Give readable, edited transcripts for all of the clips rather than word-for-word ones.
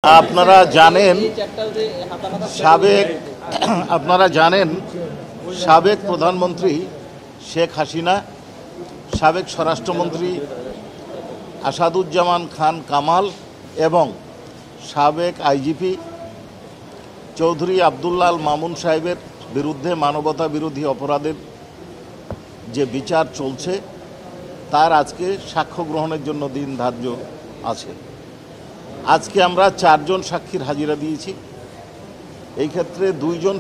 আপনারা জানেন সাবেক প্রধানমন্ত্রী শেখ হাসিনা, সাবেক স্বরাষ্ট্রমন্ত্রী আসাদুজ্জামান খান কামাল এবং সাবেক আইজিপি চৌধুরী আবদুল্লাহ মামুন সাহেবের বিরুদ্ধে মানবতা বিরোধী অপরাধের যে বিচার চলছে তার আজকে সাক্ষ্য গ্রহণের জন্য দিন ধার্য আছে। আজকে আমরা 4 জন সাক্ষীর হাজিরা দিয়েছি। এই ক্ষেত্রে 2 জন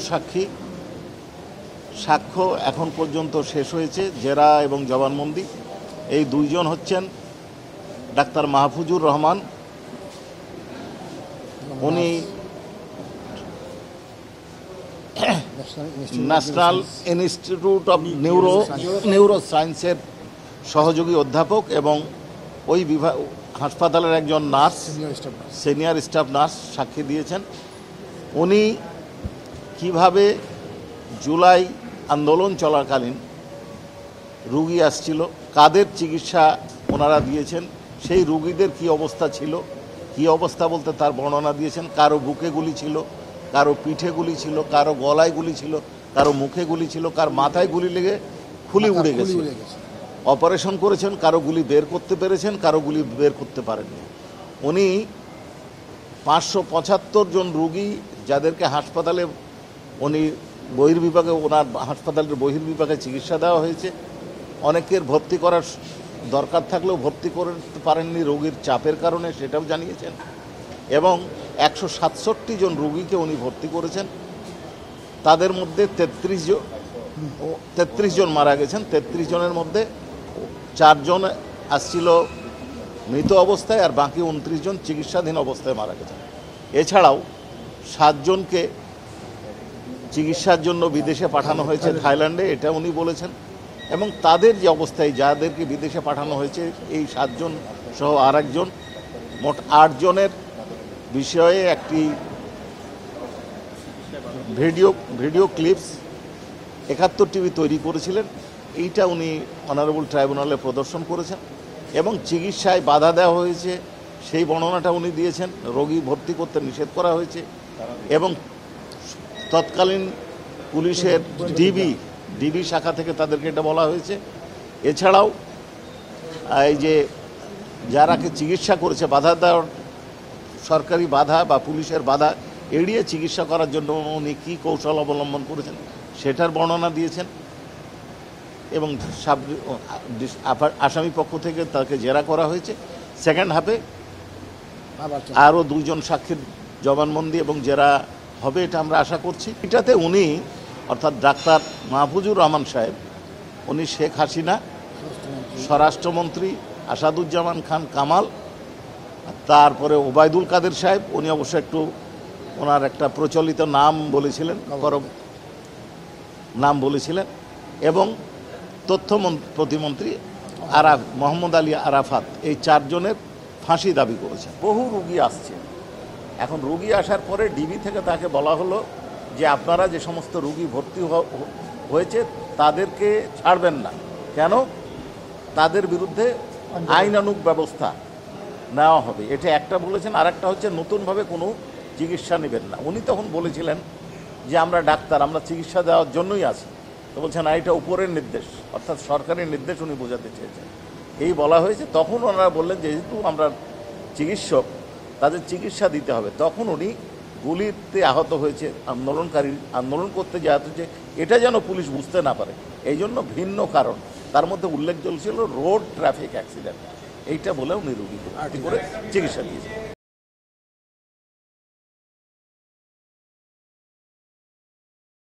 সাক্ষ্য এখন পর্যন্ত শেষ হয়েছে, জেরা এবং জবানবন্দি। এই 2 জন হচ্ছেন ডাক্তার মাহফুজুর রহমান, উনি ন্যাশনাল ইনস্টিটিউট অফ নিউরো সায়েন্সের সহযোগী অধ্যাপক এবং ওই বিভাগ হাসপাতালের একজন নার্স, সিনিয়র স্টাফ নার্স সাক্ষী দিয়েছেন। উনি কিভাবে জুলাই আন্দোলন চলাকালীন রুগী আসছিল, কাদের চিকিৎসা ওনারা দিয়েছেন, সেই রুগীদের কি অবস্থা ছিল, কি অবস্থা বলতে তার বর্ণনা দিয়েছেন। কারো বুকে গুলি ছিল, কারো পিঠে গুলি ছিল, কারো গলায় গুলি ছিল, কারো মুখে গুলি ছিল, কার মাথায় গুলি লেগে খুলি উড়ে গেছে। অপারেশন করেছেন, কারো গুলি বের করতে পেরেছেন, কারো গুলি বের করতে পারেননি। উনি 575 জন রুগী যাদেরকে হাসপাতালে উনি বহির্বিভাগে, ওনার হাসপাতালের বহির্বিভাগে চিকিৎসা দেওয়া হয়েছে। অনেকের ভর্তি করার দরকার থাকলেও ভর্তি করতে পারেননি রোগীর চাপের কারণে, সেটাও জানিয়েছেন। এবং 167 জন রুগীকে উনি ভর্তি করেছেন। তাদের মধ্যে 33 জন মারা গেছেন। 33 জনের মধ্যে 4 জন আসছিল মৃত অবস্থায়, আর বাকি 29 জন চিকিৎসাধীন অবস্থায় মারা গেছেন। এছাড়াও 7 জনকে চিকিৎসার জন্য বিদেশে পাঠানো হয়েছে থাইল্যান্ডে, এটা উনি বলেছেন। এবং তাদের যে অবস্থায় যাদেরকে বিদেশে পাঠানো হয়েছে, এই 7 জন সহ আর একজন, মোট 8 জনের বিষয়ে একটি ভিডিও ক্লিপস 71 টিভি তৈরি করেছিলেন। এইটা উনি অনারেবল ট্রাইব্যুনালে প্রদর্শন করেছেন এবং চিকিৎসায় বাধা দেওয়া হয়েছে সেই বর্ণনাটা উনি দিয়েছেন। রোগী ভর্তি করতে নিষেধ করা হয়েছে এবং তৎকালীন পুলিশের ডিবি শাখা থেকে তাদেরকে এটা বলা হয়েছে। এছাড়াও এই যে যারাকে চিকিৎসা করেছে, বাধা দেওয়ার সরকারি বাধা বা পুলিশের বাধা এড়িয়ে চিকিৎসা করার জন্য উনি কী কৌশল অবলম্বন করেছেন সেটার বর্ণনা দিয়েছেন। এবং আসামি পক্ষ থেকে তাকে জেরা করা হয়েছে। সেকেন্ড হাফে আরও 2 জন সাক্ষীর জবানবন্দি এবং জেরা হবে, এটা আমরা আশা করছি। এটাতে উনি অর্থাৎ ডাক্তার মাহফুজুর রহমান সাহেব, উনি শেখ হাসিনা, স্বরাষ্ট্রমন্ত্রী আসাদুজ্জামান খান কামাল, তারপরে ওবায়দুল কাদের সাহেব, উনি অবশ্য একটু ওনার একটা প্রচলিত নাম বলেছিলেন, এবং তথ্য প্রতিমন্ত্রী মোহাম্মদ আলী আরাফাত, এই 4 জনের ফাঁসি দাবি করেছেন। বহু রুগী আসছে। এখন রুগী আসার পরে ডিবি থেকে তাকে বলা হলো যে আপনারা যে সমস্ত রুগী ভর্তি হয়েছে তাদেরকে ছাড়বেন না। কেন? তাদের বিরুদ্ধে আইনানুগ ব্যবস্থা নেওয়া হবে, এটা একটা বলেছেন। আর একটা হচ্ছে নতুনভাবে কোনো চিকিৎসা নেবেন না। উনি তখন বলেছিলেন যে আমরা ডাক্তার, আমরা চিকিৎসা দেওয়ার জন্যই আছি। তো বলছেন না, এটা উপরের নির্দেশ, অর্থাৎ সরকারের নির্দেশ উনি বোঝাতে চেয়েছেন। এই বলা হয়েছে। তখন ওনারা বললেন যেহেতু আমরা চিকিৎসক, তাদের চিকিৎসা দিতে হবে। তখন উনি গুলিতে আহত হয়েছে, আন্দোলন করতে যে আহত হয়েছে, এটা যেন পুলিশ বুঝতে না পারে, এই জন্য ভিন্ন কারণ তার মধ্যে উল্লেখযোগ্য ছিল রোড ট্রাফিক অ্যাক্সিডেন্ট, এইটা বলে উনি রুগীকে করে চিকিৎসা দিয়েছেন।